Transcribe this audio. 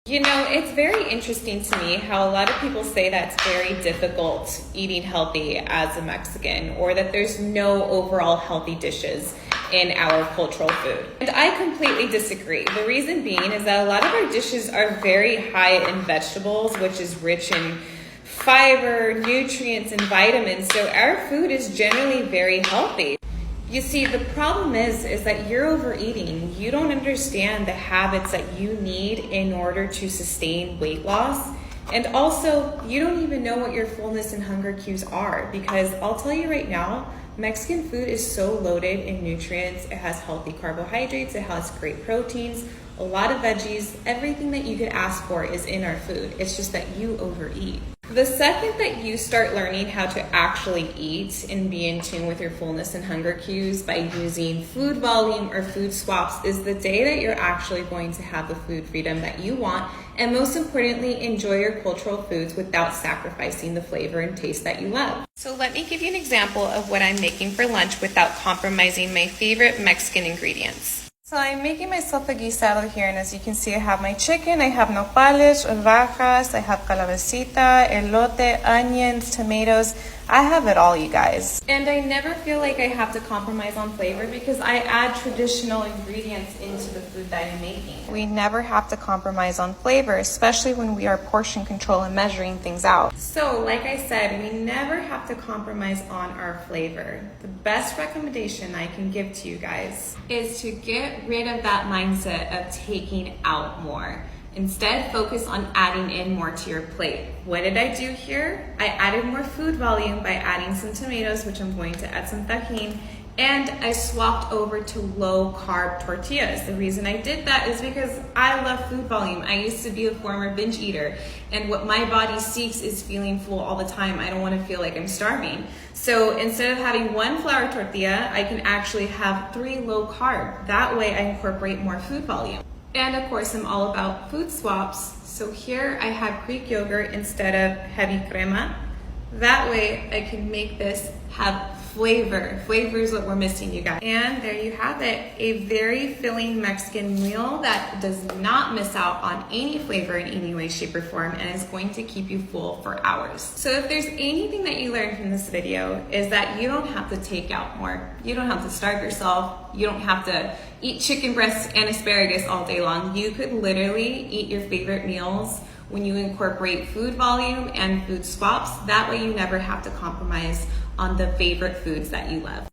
You know, it's very interesting to me how a lot of people say that it's very difficult eating healthy as a Mexican, or that there's no overall healthy dishes in our cultural food. And I completely disagree. The reason being is that a lot of our dishes are very high in vegetables, which is rich in fiber, nutrients, and vitamins. So our food is generally very healthy. You see, the problem is that you're overeating. You don't understand the habits that you need in order to sustain weight loss. And also, you don't even know what your fullness and hunger cues are, because I'll tell you right now, Mexican food is so loaded in nutrients. It has healthy carbohydrates, it has great proteins, a lot of veggies. Everything that you could ask for is in our food. It's just that you overeat. The second that you start learning how to actually eat and be in tune with your fullness and hunger cues by using food volume or food swaps is the day that you're actually going to have the food freedom that you want, and most importantly, enjoy your cultural foods without sacrificing the flavor and taste that you love. So let me give you an example of what I'm making for lunch without compromising my favorite Mexican ingredients. So I'm making myself a guisado here, and as you can see, I have my chicken, I have nopales, rajas, I have calabacita, elote, onions, tomatoes. I have it all, you guys. And I never feel like I have to compromise on flavor because I add traditional ingredients into the food that I'm making. We never have to compromise on flavor, especially when we are portion control and measuring things out. So like I said, we never have to compromise on our flavor. The best recommendation I can give to you guys is to get rid of that mindset of taking out more. Instead, focus on adding in more to your plate. What did I do here? I added more food volume by adding some tomatoes, which I'm going to add some tajin, and I swapped over to low carb tortillas. The reason I did that is because I love food volume. I used to be a former binge eater, and what my body seeks is feeling full all the time. I don't want to feel like I'm starving. So instead of having one flour tortilla, I can actually have 3 low carb. That way I incorporate more food volume. And of course, I'm all about food swaps. So here I have Greek yogurt instead of heavy crema. That way I can make this have flavor. Flavor is what we're missing, you guys. And there you have it, a very filling Mexican meal that does not miss out on any flavor in any way, shape, or form, and is going to keep you full for hours. So if there's anything that you learned from this video, is that you don't have to take out more. You don't have to starve yourself. You don't have to eat chicken breasts and asparagus all day long. You could literally eat your favorite meals when you incorporate food volume and food swaps. That way you never have to compromise on the favorite foods that you love.